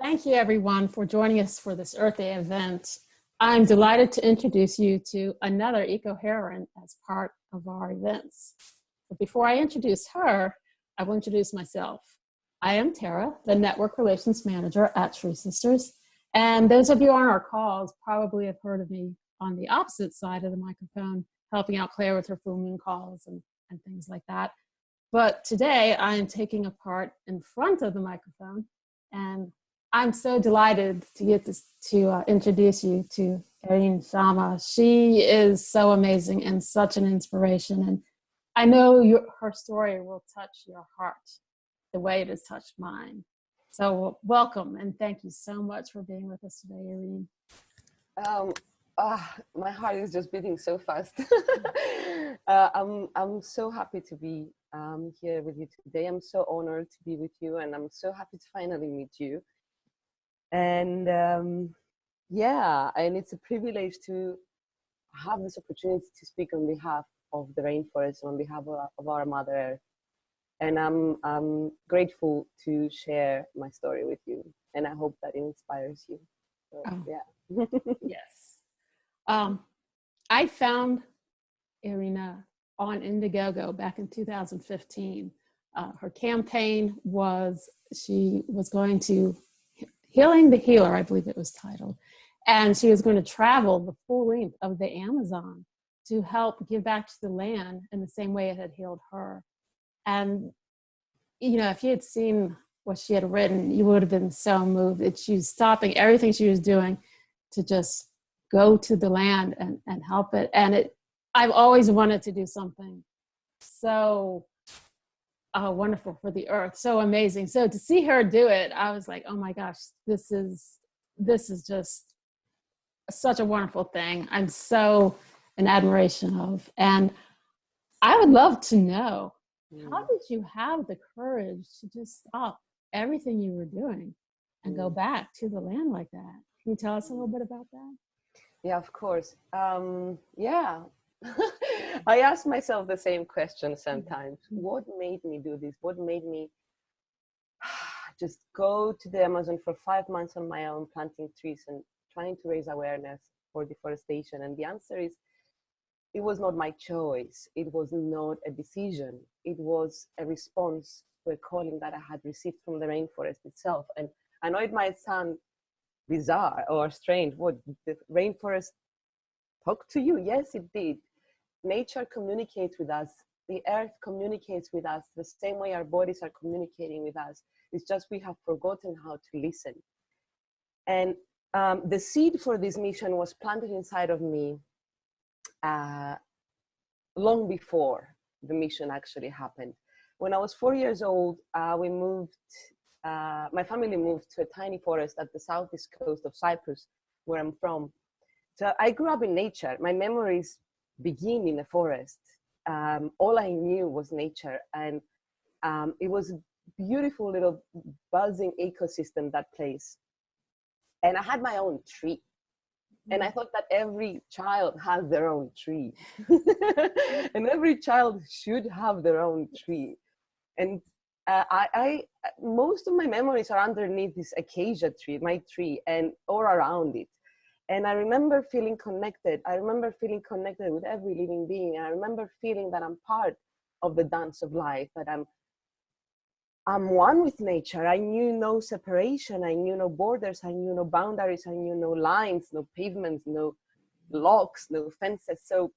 Thank you, everyone, for joining us for this Earth Day event. I'm delighted to introduce you to another eco-heroine as part of our events. But before I introduce her, I will introduce myself. I am Tara, the Network Relations Manager at True Sisters. And those of you on our calls probably have heard of me on the opposite side of the microphone, helping out Claire with her full moon calls and things like that. But today I am taking a part in front of the microphone, and I'm so delighted to get to introduce you to Irene Shamma. She is so amazing and such an inspiration. And I know her story will touch your heart the way it has touched mine. So welcome and thank you so much for being with us today, Irene. My heart is just beating so fast. I'm so happy to be here with you today. I'm so honored to be with you, and I'm so happy to finally meet you. And yeah, and it's a privilege to have this opportunity to speak on behalf of the rainforest, on behalf of our Mother Earth. And I'm grateful to share my story with you, and I hope that it inspires you. So, yeah. Yes. I found Irene on Indiegogo back in 2015. Her campaign was, she was going to Healing the Healer, I believe it was titled. And she was going to travel the full length of the Amazon to help give back to the land in the same way it had healed her. And, you know, if you had seen what she had written, you would have been so moved that she was stopping everything she was doing to just go to the land and help it. And I've always wanted to do something so wonderful for the earth, so amazing. So to see her do it, I was like, oh my gosh, this is just such a wonderful thing. I'm so in admiration of. And I would love to know, how did you have the courage to just stop everything you were doing and go back to the land like that? Can you tell us a little bit about that? Yeah, of course. Yeah. I ask myself the same question sometimes. What made me do this? What made me just go to the Amazon for 5 months on my own, planting trees and trying to raise awareness for deforestation? And the answer is, it was not my choice. It was not a decision. It was a response to a calling that I had received from the rainforest itself. And I know it might sound bizarre or strange. What, the rainforest talked to you? Yes, it did. Nature communicates with us. The earth communicates with us the same way our bodies are communicating with us. It's just we have forgotten how to listen. And the seed for this mission was planted inside of me long before the mission actually happened. When I was 4 years old, we moved, my family moved to a tiny forest at the southeast coast of Cyprus, where I'm from. So I grew up in nature. My memories begin in a forest. All I knew was nature, and it was a beautiful little buzzing ecosystem, that place. And I had my own tree. And I thought that every child has their own tree. And every child should have their own tree. And most of my memories are underneath this acacia tree, my tree, and or around it. And I remember feeling connected. I remember feeling connected with every living being. And I remember feeling that I'm part of the dance of life, that I'm one with nature. I knew no separation. I knew no borders. I knew no boundaries. I knew no lines, no pavements, no locks, no fences. So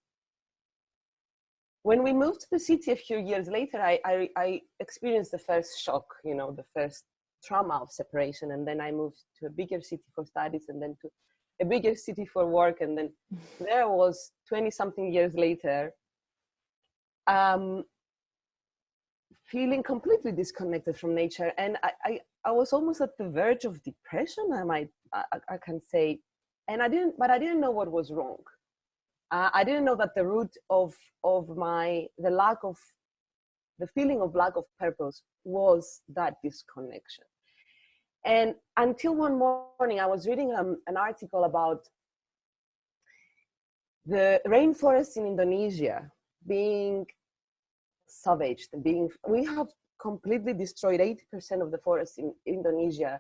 when we moved to the city a few years later, I experienced the first shock, you know, the first trauma of separation. And then I moved to a bigger city for studies, and then to a bigger city for work. And then there was 20-something years later, feeling completely disconnected from nature. And I was almost at the verge of depression, I can say. And I didn't know what was wrong. I didn't know that the root of the feeling of lack of purpose was that disconnection. And until one morning, I was reading an article about the rainforest in Indonesia being savaged. We have completely destroyed 80% of the forest in Indonesia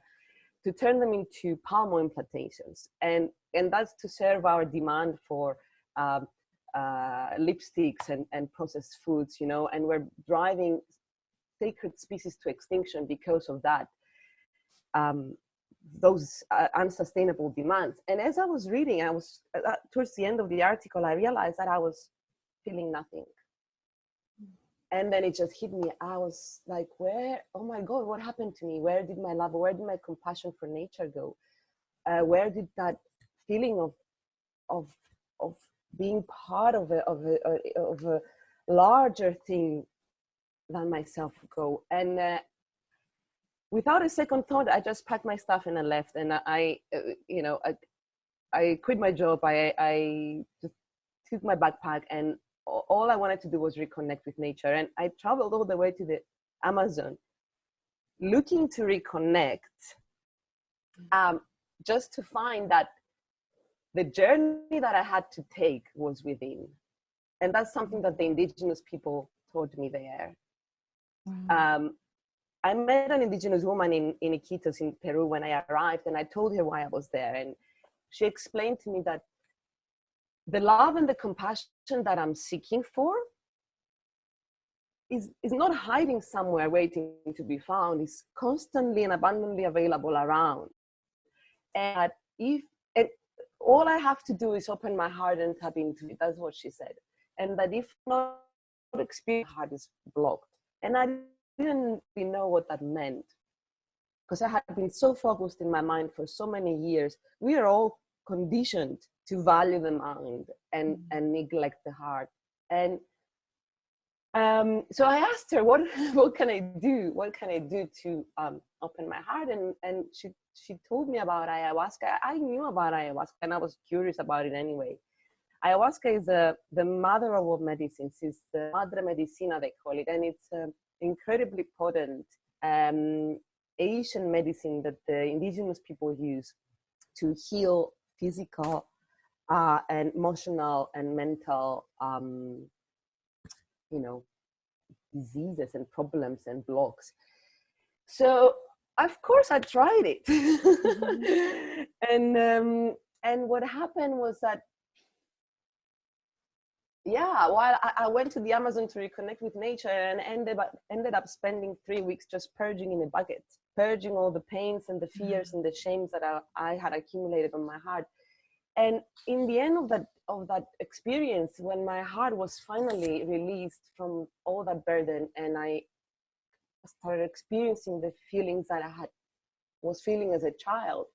to turn them into palm oil plantations, and that's to serve our demand for lipsticks and processed foods, you know, and we're driving sacred species to extinction because of that, those unsustainable demands. And as I was reading, I was towards the end of the article, I realized that I was feeling nothing. And then it just hit me. I was like, where, oh my God, what happened to me? Where did my love, where did my compassion for nature go? Where did that feeling of being part of a larger thing than myself go? And without a second thought, I just packed my stuff and I left. And I quit my job. I just took my backpack, and all I wanted to do was reconnect with nature. And I traveled all the way to the Amazon looking to reconnect, just to find that the journey that I had to take was within. And that's something that the indigenous people taught me there. I met an indigenous woman in Iquitos in Peru when I arrived, and I told her why I was there. And she explained to me that the love and the compassion that I'm seeking for is not hiding somewhere waiting to be found. It's constantly and abundantly available around. And all I have to do is open my heart and tap into it. That's what she said. And that if not experience, my heart is blocked. And I didn't really know what that meant, because I had been so focused in my mind for so many years. We are all conditioned to value the mind and neglect the heart. And so I asked her, what can I do? What can I do to open my heart? And she told me about ayahuasca. I knew about ayahuasca, and I was curious about it anyway. Ayahuasca is the mother of all medicines. It's the madre medicina, they call it, and it's incredibly potent Asian medicine that the indigenous people use to heal physical and emotional and mental diseases and problems and blocks. So of course I tried it. And what happened was that, while I went to the Amazon to reconnect with nature, and ended up spending 3 weeks just purging in a bucket, purging all the pains and the fears and the shames that I had accumulated on my heart. And in the end of that experience, when my heart was finally released from all that burden, and I started experiencing the feelings that I was feeling as a child,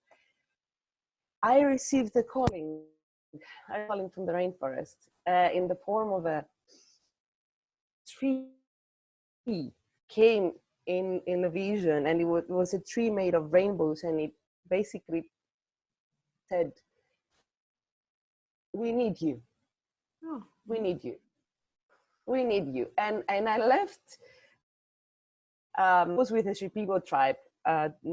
I received a calling from the rainforest in the form of a tree. Came in a vision, and it was a tree made of rainbows, and it basically said, we need you. Oh, we need you. We need you. And I left, was with a Shipibo tribe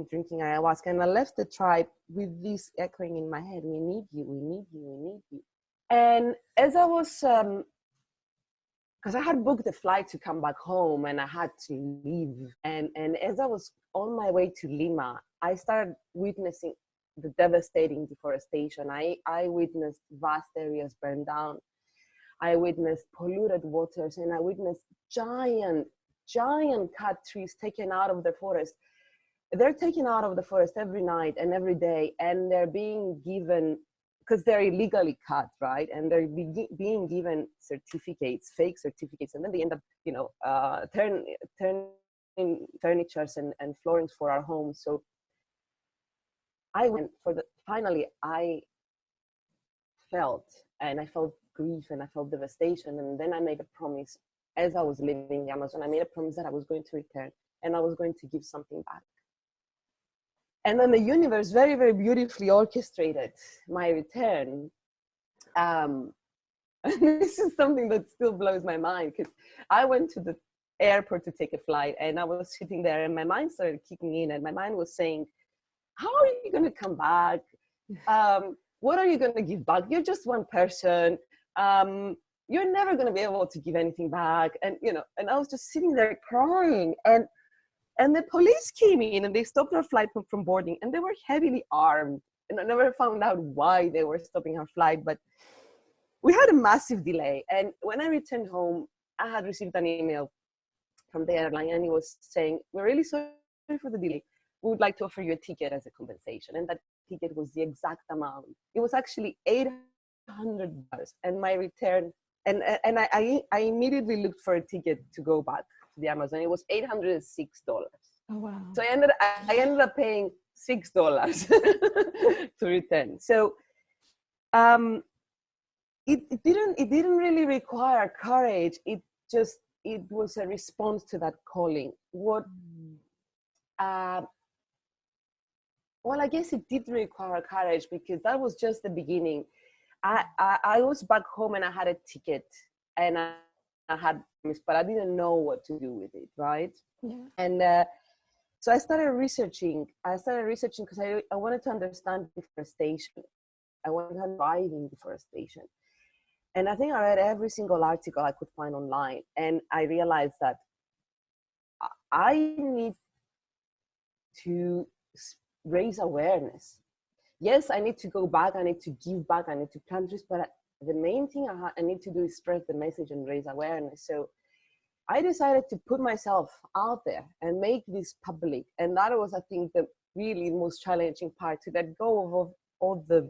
drinking ayahuasca, and I left the tribe with this echoing in my head, we need you, we need you, we need you. And as I was, because I had booked a flight to come back home and I had to leave. And as I was on my way to Lima, I started witnessing the devastating deforestation. I witnessed vast areas burned down. I witnessed polluted waters, and I witnessed giant cut trees taken out of the forest. They're taken out of the forest every night and every day, and they're being given, because they're illegally cut, right? And they're being given certificates, fake certificates, and then they end up, turning furnitures and floorings for our homes. So I went finally I felt grief, and I felt devastation. And then I made a promise, as I was leaving the Amazon, I made a promise that I was going to return, and I was going to give something back. And then the universe very, very beautifully orchestrated my return. And this is something that still blows my mind, because I went to the airport to take a flight, and I was sitting there, and my mind started kicking in, and my mind was saying, how are you going to come back? What are you going to give back? You're just one person. You're never going to be able to give anything back. And, and I was just sitting there crying. And And the police came in and they stopped our flight from boarding, and they were heavily armed. And I never found out why they were stopping our flight, but we had a massive delay. And when I returned home, I had received an email from the airline, and it was saying, "We're really sorry for the delay. We would like to offer you a ticket as a compensation." And that ticket was the exact amount. It was actually $800. And my return, and I immediately looked for a ticket to go back to the Amazon. It was $806. Oh, wow. So I ended up paying $6 to return. So it didn't really require courage. It was a response to that calling. Well, I guess it did require courage, because that was just the beginning. I was back home and I had a ticket, and I had, but I didn't know what to do with it, right? Yeah. And so I started researching because I wanted to understand deforestation. I wanted to drive in deforestation. And I think I read every single article I could find online. And I realized that I need to raise awareness. Yes, I need to go back. I need to give back. I need to plant trees. But the main thing I need to do is spread the message and raise awareness. So I decided to put myself out there and make this public. And that was, I think, the really most challenging part, to let go of all the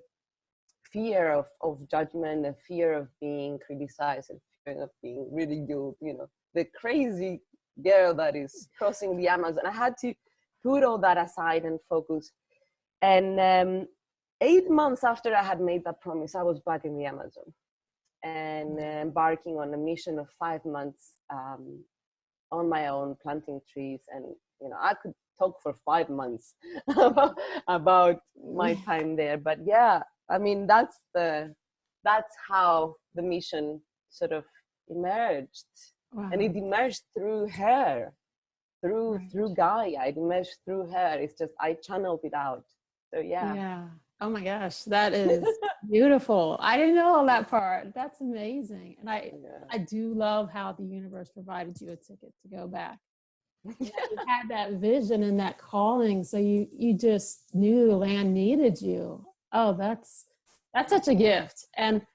fear of judgment, the fear of being criticized, and fear of being ridiculed, the crazy girl that is crossing the Amazon. I had to put all that aside and focus. And 8 months after I had made that promise, I was back in the Amazon and embarking on a mission of 5 months on my own, planting trees. And I could talk for 5 months about my time there. But yeah, I mean, that's how the mission sort of emerged. Wow. And it emerged through her, through Gaia. It emerged through her. It's just I channeled it out. So yeah. Oh my gosh, that is beautiful. I didn't know all that part. That's amazing. And I do love how the universe provided you a ticket to go back. You had that vision and that calling, so you just knew the land needed you. Oh, that's such a gift. And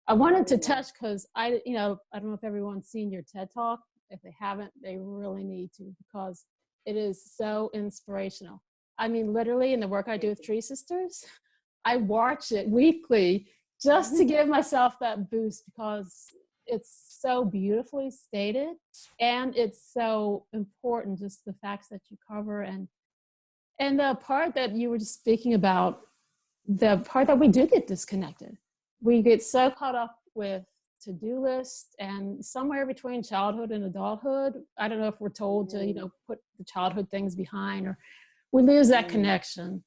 I wanted to touch, because I don't know if everyone's seen your TED Talk. If they haven't, they really need to, because it is so inspirational. I mean, literally, in the work I do with Tree Sisters, I watch it weekly just to give myself that boost, because it's so beautifully stated, and it's so important, just the facts that you cover, and the part that you were just speaking about, the part that we do get disconnected. We get so caught up with to-do lists, and somewhere between childhood and adulthood, I don't know if we're told to, put the childhood things behind, or we lose that connection.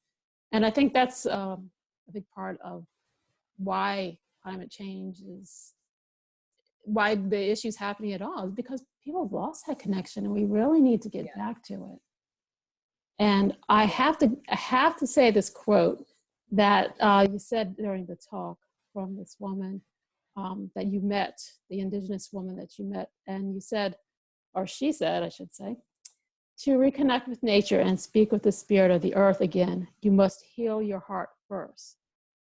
And I think that's a big part of why climate change is, why the issue's happening at all, is because people have lost that connection, and we really need to get back to it. And I have to say this quote that you said during the talk, from this woman that you met, the indigenous woman that you met. And you said, or she said, I should say, to reconnect with nature and speak with the spirit of the earth again, you must heal your heart first.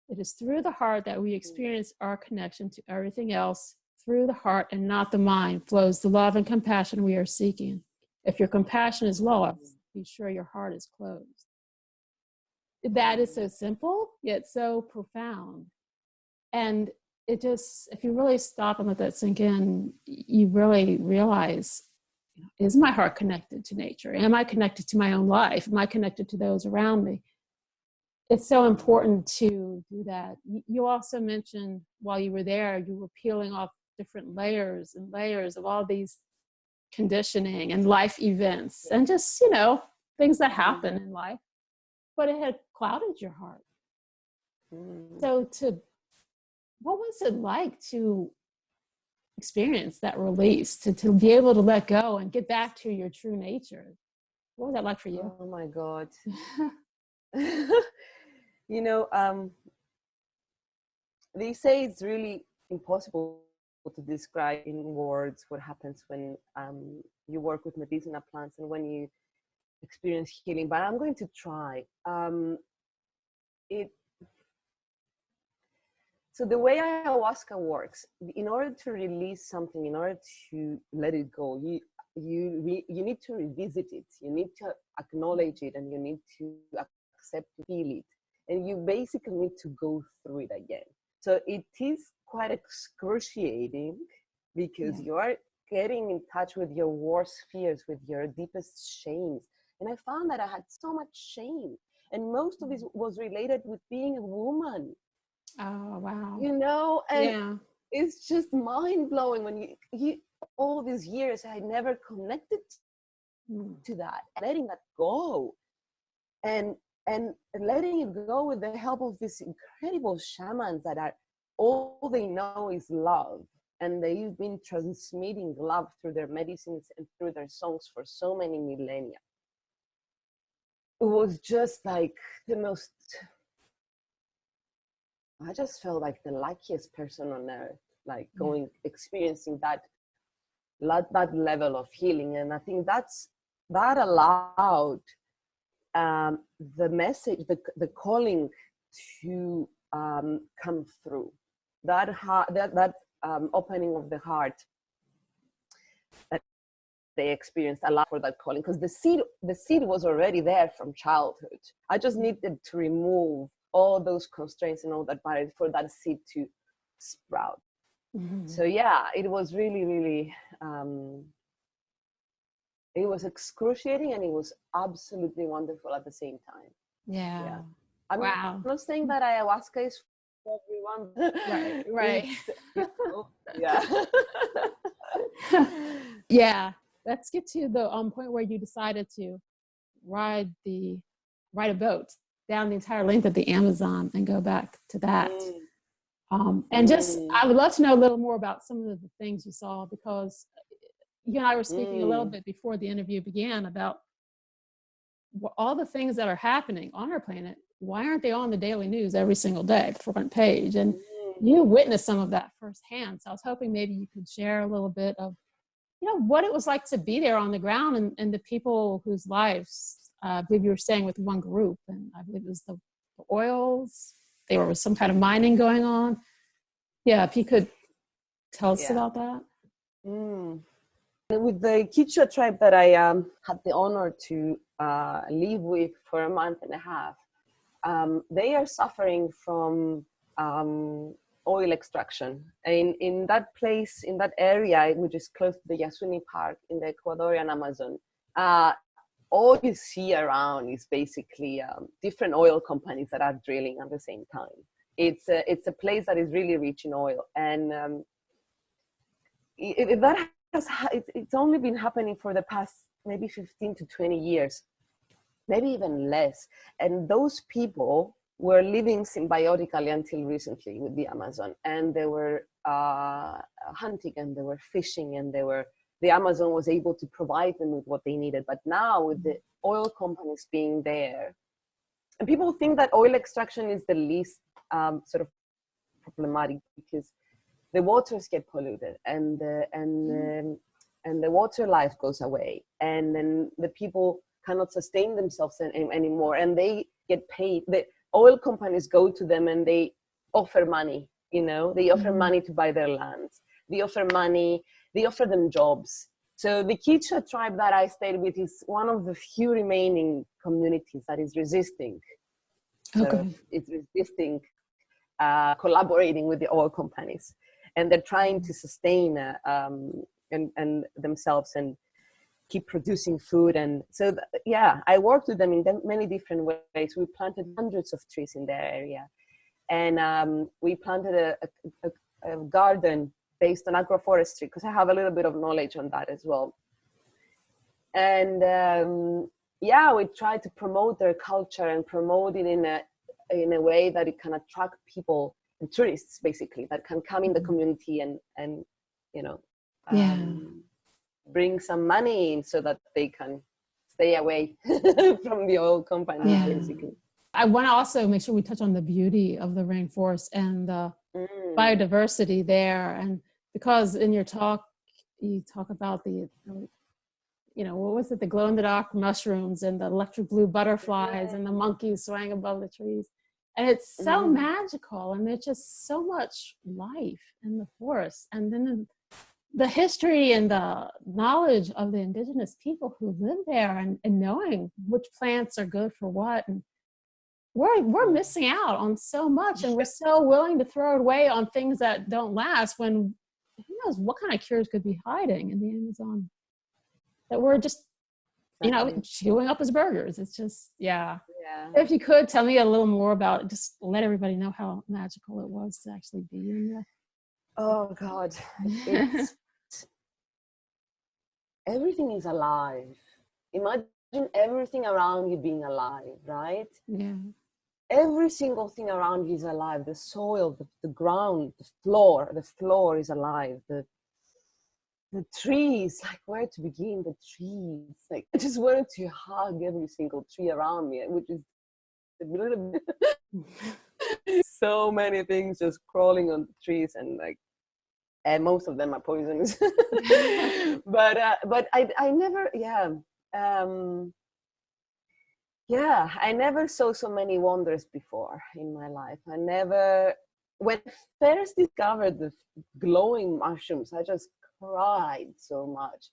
It is through the heart that we experience our connection to everything else. Through the heart and not the mind flows the love and compassion we are seeking. If your compassion is lost, be sure your heart is closed. That is so simple, yet so profound. And it just, if you really stop and let that sink in, you really realize, is my heart connected to nature? Am I connected to my own life? Am I connected to those around me? It's so important to do that. You also mentioned while you were there, you were peeling off different layers and layers of all these conditioning and life events and just, things that happen in life, but it had clouded your heart. So what was it like to experience that release, to be able to let go and get back to your true nature? What was that like for you? Oh my God. They say it's really impossible to describe in words what happens when you work with medicinal plants, and when you experience healing, but I'm going to try. So the way ayahuasca works, in order to release something, in order to let it go, you need to revisit it. You need to acknowledge it, and you need to accept, feel it, and you basically need to go through it again. So it is quite excruciating, because you are getting in touch with your worst fears, with your deepest shames. And I found that I had so much shame, and most of it was related with being a woman. Oh, wow. You know, and Yeah. it's just mind-blowing when you all these years I never connected to that, letting that go, and letting it go with the help of these incredible shamans that are, all they know is love, and they've been transmitting love through their medicines and through their songs for so many millennia. It was just like the most, I just felt like the luckiest person on earth, like experiencing that level of healing. And I think that allowed the message, the calling to come through. That opening of the heart that they experienced a lot for that calling, because the seed was already there from childhood. I just needed to remove all those constraints and all that barrier for that seed to sprout. So yeah, it was really, really, it was excruciating, and it was absolutely wonderful at the same time. Yeah. I'm not saying that ayahuasca is for everyone. Right. Yeah. Yeah. Let's get to the point where you decided to ride a boat down the entire length of the Amazon and go back to that. And just, I would love to know a little more about some of the things you saw, because you and I were speaking a little bit before the interview began about all the things that are happening on our planet. Why aren't they on the daily news every single day, front page? And you witnessed some of that firsthand. So I was hoping maybe you could share a little bit of, what it was like to be there on the ground, and the people whose lives, I believe you were staying with one group, and I believe it was the oils. There was some kind of mining going on. Yeah, if you could tell us about that. With the Quichua tribe that I had the honor to live with for a month and a half, they are suffering from oil extraction. In that place, in that area, which is close to the Yasuni Park in the Ecuadorian Amazon, all you see around is basically different oil companies that are drilling at the same time. It's a place that is really rich in oil, and it's only been happening for the past maybe 15 to 20 years, maybe even less. And those people were living symbiotically until recently with the Amazon, and they were hunting, and they were fishing, and the Amazon was able to provide them with what they needed. But now, with the oil companies being there, and people think that oil extraction is the least sort of problematic, because the waters get polluted, and the water life goes away, and then the people cannot sustain themselves anymore, and they get paid. The oil companies go to them and they offer money. They offer money to buy their lands. They offer money. They offer them jobs. So the Quichua tribe that I stayed with is one of the few remaining communities that is resisting. It's resisting collaborating with the oil companies, and they're trying to sustain and themselves and keep producing food. And so I worked with them in many different ways. We planted hundreds of trees in their area, and we planted a garden based on agroforestry, because I have a little bit of knowledge on that as well. And we try to promote their culture and promote it in a way that it can attract people and tourists, basically, that can come in the community and bring some money in, so that they can stay away from the oil companies, basically. I want to also make sure we touch on the beauty of the rainforest and the biodiversity there. And because in your talk, you talk about the what was it? The glow in the dark mushrooms and the electric blue butterflies and the monkeys swaying above the trees. And it's so magical. And there's just so much life in the forest. And then the history and the knowledge of the indigenous people who live there, and knowing which plants are good for what. And we're missing out on so much, and we're so willing to throw it away on things that don't last, when who knows what kind of cures could be hiding in the Amazon that we're just, chewing up as burgers. It's just, yeah. If you could tell me a little more about it, just let everybody know how magical it was to actually be in there. Oh God, everything is alive. Imagine everything around you being alive, right? Yeah. Every single thing around you is alive. The soil, the ground, the floor is alive. The trees, like, where to begin? The trees, like, I just wanted to hug every single tree around me, which is a little bit so many things just crawling on the trees, and most of them are poisonous. but I never, I never saw so many wonders before in my life. When I first discovered the glowing mushrooms, I just cried so much.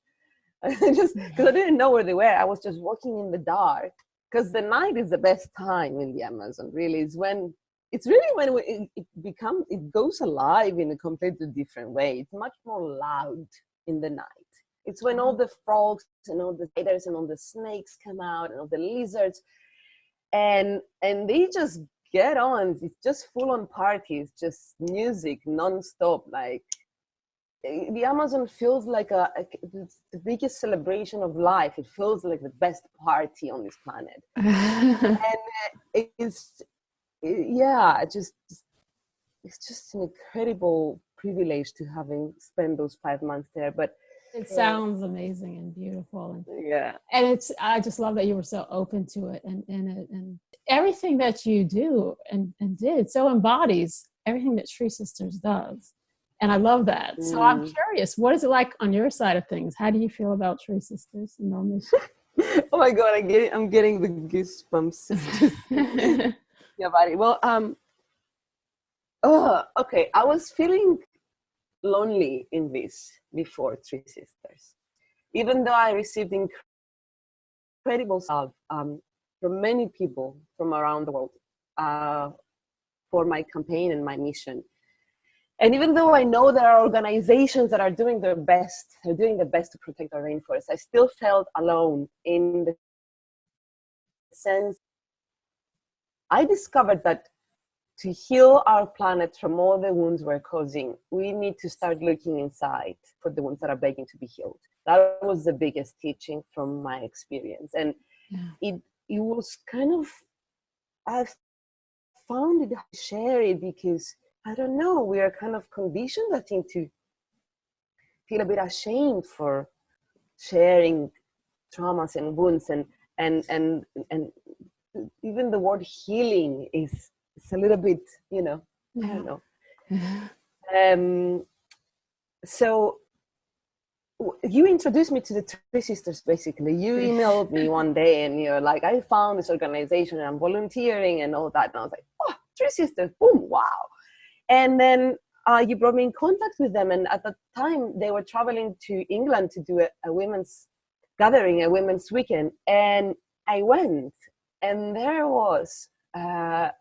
Just because I didn't know where they were. I was just walking in the dark, because the night is the best time in the Amazon. Really, it's really when it goes alive in a completely different way. It's much more loud in the night. It's when all the frogs and all the spiders and all the snakes come out, and all the lizards, and they just get on. It's just full on parties, just music nonstop. Like, the Amazon feels like the biggest celebration of life. It feels like the best party on this planet. And it's just an incredible privilege to having spent those 5 months there. But it sounds amazing and beautiful. And I just love that you were so open to it, and everything that you do and did so embodies everything that Tree Sisters does. And I love that. So I'm curious, what is it like on your side of things? How do you feel about Tree Sisters and their mission? Oh my God, I'm getting the goosebumps. Yeah, buddy. Well, okay. I was feeling lonely in this before Tree Sisters, even though I received incredible love from many people from around the world for my campaign and my mission. And even though I know there are organizations that are doing their best, to protect our rainforest, I still felt alone, in the sense I discovered that to heal our planet from all the wounds we're causing, we need to start looking inside for the ones that are begging to be healed. That was the biggest teaching from my experience. And it was kind of, I found it hard to share it, because I don't know, we are kind of conditioned, I think, to feel a bit ashamed for sharing traumas and wounds, and even the word healing is a little bit, I don't know. So you introduced me to the Tree Sisters, basically. You emailed me one day and you're like, I found this organization and I'm volunteering and all that. And I was like, oh, Tree Sisters, boom, wow. And then you brought me in contact with them. And at the time, they were traveling to England to do a women's gathering, a women's weekend. And I went, and there was,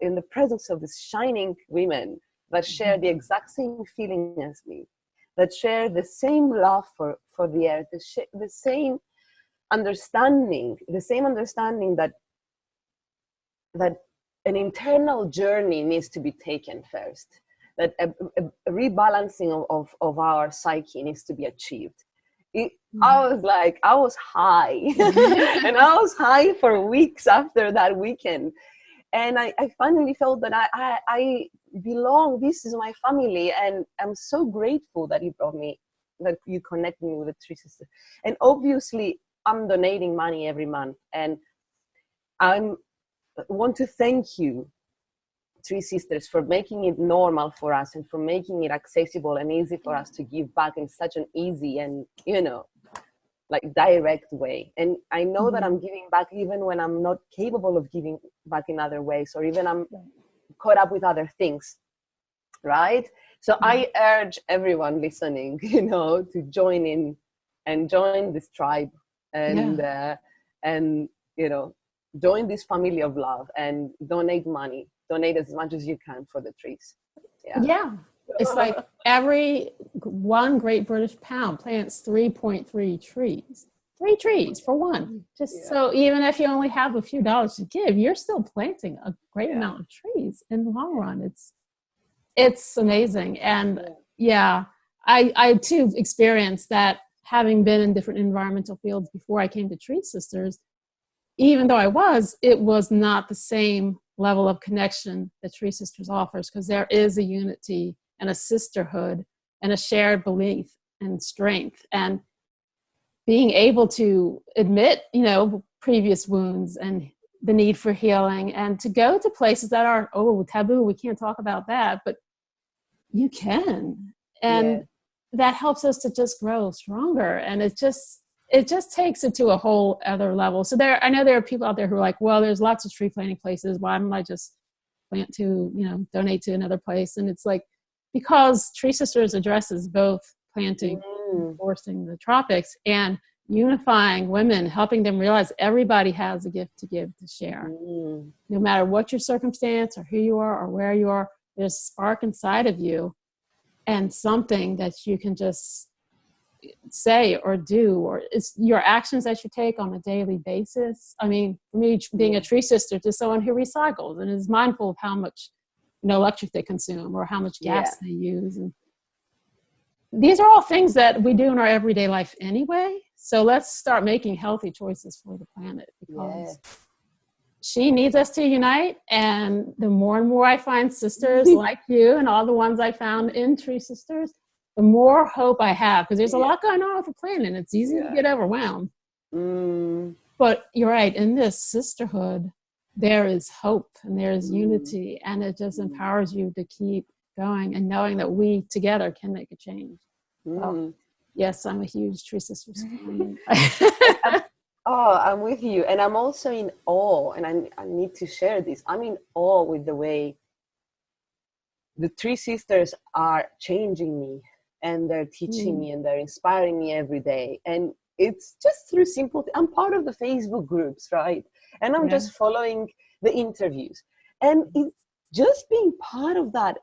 in the presence of these shining women that shared the exact same feeling as me, that share the same love for the earth, the same understanding that an internal journey needs to be taken first, that a rebalancing of our psyche needs to be achieved. I was high, and I was high for weeks after that weekend. And I finally felt that I belong. This is my family, and I'm so grateful that you connect me with the Tree Sisters. And obviously, I'm donating money every month, and I want to thank you, Tree Sisters, for making it normal for us and for making it accessible and easy for us to give back in such an easy and like direct way. And I know that I'm giving back even when I'm not capable of giving back in other ways, or even I'm caught up with other things, right? So I urge everyone listening, to join in and join this tribe, and join this family of love, and donate money, donate as much as you can for the trees. Yeah. It's like every one Great British pound plants 3.3 trees. 3 trees for one. So even if you only have a few dollars to give, you're still planting a great amount of trees in the long run. It's amazing. And I too experienced that, having been in different environmental fields before I came to Tree Sisters. Even though it was not the same level of connection that Tree Sisters offers, because there is a unity and a sisterhood and a shared belief and strength, and being able to admit, previous wounds and the need for healing, and to go to places that are, taboo, we can't talk about that, but you can. And that helps us to just grow stronger. And it just takes it to a whole other level. So I know there are people out there who are like, well, there's lots of tree planting places. Why don't I just plant to, donate to another place? And it's like, because Tree Sisters addresses both planting, enforcing the tropics, and unifying women, helping them realize everybody has a gift to give, to share. No matter what your circumstance or who you are or where you are, there's a spark inside of you and something that you can just say or do, or it's your actions that you take on a daily basis. I mean, for me, being a Tree Sister to someone who recycles and is mindful of how much electric they consume or how much gas they use, and these are all things that we do in our everyday life anyway. So let's start making healthy choices for the planet, because she needs us to unite. And the more and more I find sisters like you and all the ones I found in Tree Sisters, the more hope I have, because there's a lot going on with the planet, and it's easy to get overwhelmed. But you're right, in this sisterhood, there is hope and there is unity, and it just empowers you to keep going and knowing that we together can make a change. So, yes, I'm a huge Tree Sisters fan. I'm with you. And I'm also in awe, and I need to share this. I'm in awe with the way the Tree Sisters are changing me, and they're teaching me, and they're inspiring me every day. And it's just through simple I'm part of the Facebook groups, right? And I'm just following the interviews. And it's just being part of that.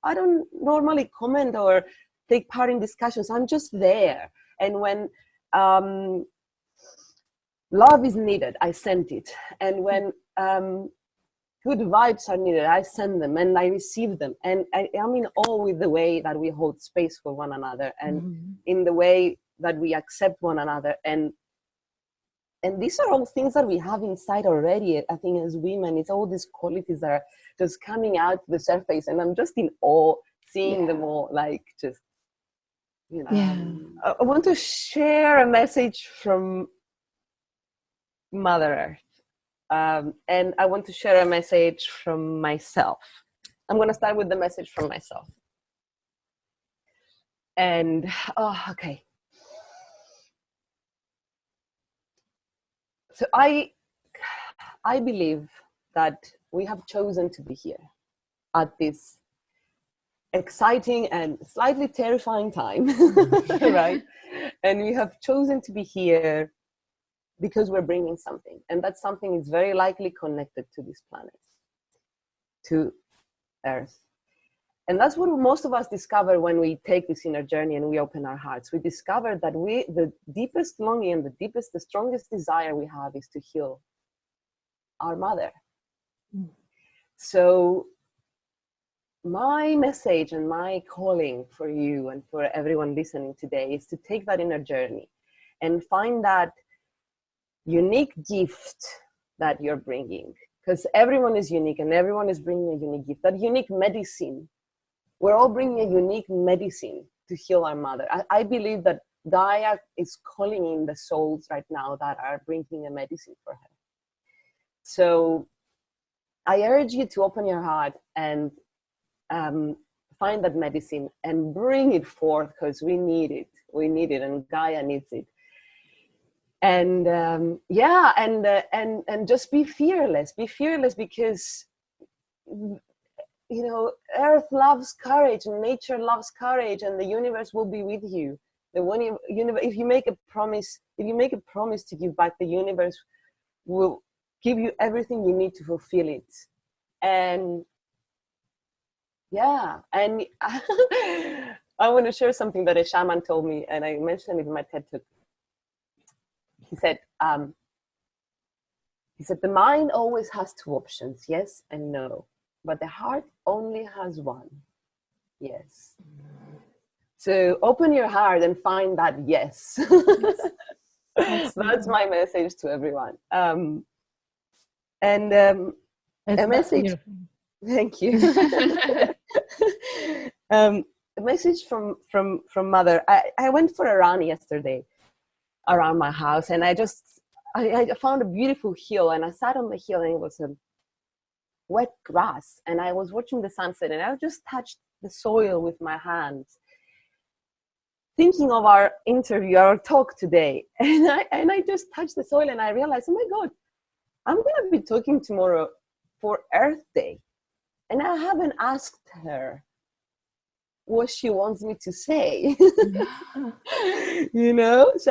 I don't normally comment or take part in discussions. I'm just there. And when love is needed, I send it. And when good vibes are needed, I send them and I receive them. And I am in awe with the way that we hold space for one another, and in the way that we accept one another. And these are all things that we have inside already. I think as women, it's all these qualities that are just coming out to the surface. And I'm just in awe seeing them all, like, just, I want to share a message from Mother Earth. And I want to share a message from myself. I'm going to start with the message from myself. And, okay. So I believe that we have chosen to be here at this exciting and slightly terrifying time, right? And we have chosen to be here because we're bringing something. And that something is very likely connected to this planet, to Earth. And that's what most of us discover when we take this inner journey and we open our hearts. We discover that the deepest longing and the strongest desire we have is to heal our mother. So my message and my calling for you and for everyone listening today is to take that inner journey and find that unique gift that you're bringing, because everyone is unique and everyone is bringing a unique gift, that unique medicine. We're all bringing a unique medicine to heal our mother. I believe that Gaia is calling in the souls right now that are bringing a medicine for her. So I urge you to open your heart and find that medicine and bring it forth, because we need it. We need it, and Gaia needs it. And and just be fearless because earth loves courage and nature loves courage, and the universe will be with you. If you make a promise to give back, the universe will give you everything you need to fulfill it. And and I want to share something that a shaman told me, and I mentioned it in my TED Talk. He said, the mind always has two options, yes and no, but the heart only has one, yes. So open your heart and find that yes. That's my message to everyone. A message. Beautiful. Thank you. A message from Mother. I went for a run yesterday around my house, and I found a beautiful hill, and I sat on the hill, and it was a wet grass, and I was watching the sunset, and I just touched the soil with my hands, thinking of our interview, our talk today. And I just touched the soil, and I realized, oh my God, I'm going to be talking tomorrow for Earth Day. And I haven't asked her what she wants me to say. So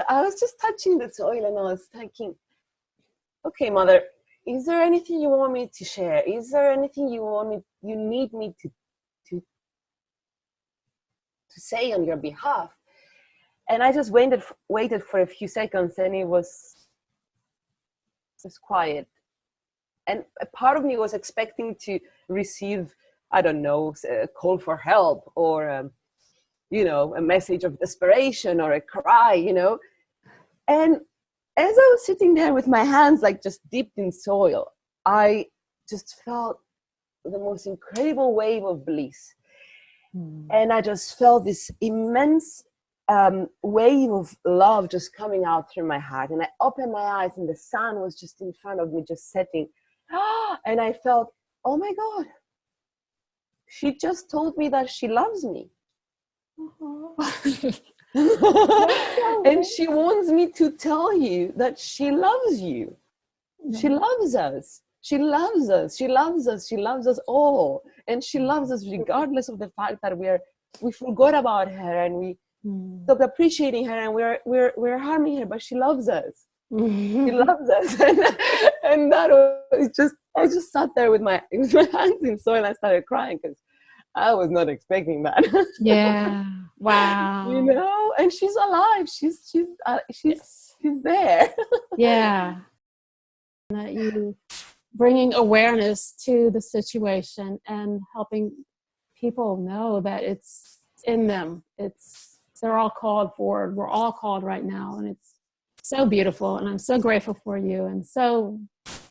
I was just touching the soil, and I was thinking, okay, Mother, is there anything you want me to share? Is there anything you need me to say on your behalf? And I just waited for a few seconds, and it was just quiet. And a part of me was expecting to receive, I don't know, a call for help, or a message of desperation, or a cry, And as I was sitting there with my hands like just dipped in soil, I just felt the most incredible wave of bliss. And I just felt this immense wave of love just coming out through my heart. And I opened my eyes, and the sun was just in front of me, just setting. And I felt, oh my God, she just told me that she loves me. And she wants me to tell you that she loves you. She loves us. She loves us. She loves us. She loves us all. And she loves us regardless of the fact that we forgot about her, and we stopped appreciating her, and we're harming her, but she loves us. She loves us. And that was just, I just sat there with my hands in soil, and I started crying because I was not expecting that. Yeah. Wow. And she's alive. She's there. Yeah. That you bringing awareness to the situation and helping people know that it's in them. They're all called forward. We're all called right now, and it's so beautiful. And I'm so grateful for you, and so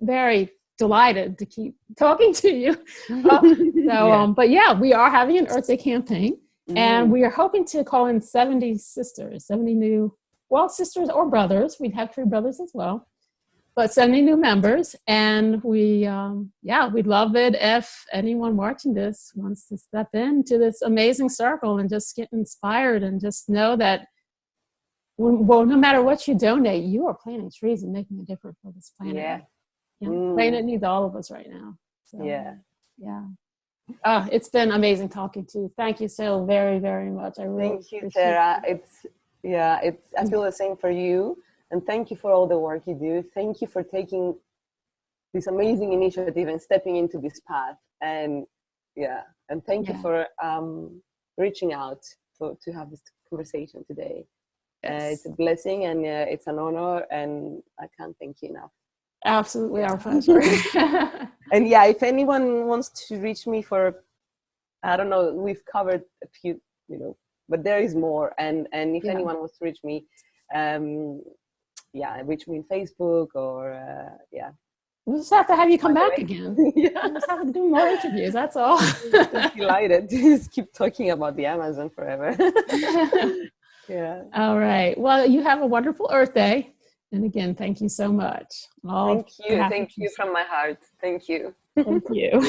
very delighted to keep talking to you. But yeah, we are having an Earth Day campaign, and we are hoping to call in 70 sisters, 70 new, sisters or brothers. We'd have 3 brothers as well, but 70 new members. And we'd love it if anyone watching this wants to step into this amazing circle and just get inspired, and just know that, no matter what you donate, you are planting trees and making a difference for this planet. Yeah. Planet needs all of us right now. So, yeah. It's been amazing talking to you. Thank you so very, very much. I really thank you, Sarah. I feel the same for you, and thank you for all the work you do. Thank you for taking this amazing initiative and stepping into this path. And thank you for reaching out to have this conversation today. It's a blessing, and it's an honor, and I can't thank you enough. Absolutely, our pleasure. And if anyone wants to reach me for, I don't know, we've covered a few, but there is more. And if anyone wants to reach me, reach me on Facebook, or We'll just have to have you come back again. We'll just have to do more interviews, that's all. I'm delighted to just keep talking about the Amazon forever. All right. Well, you have a wonderful Earth Day. And again, thank you so much. Thank you from my heart. Thank you. Thank you.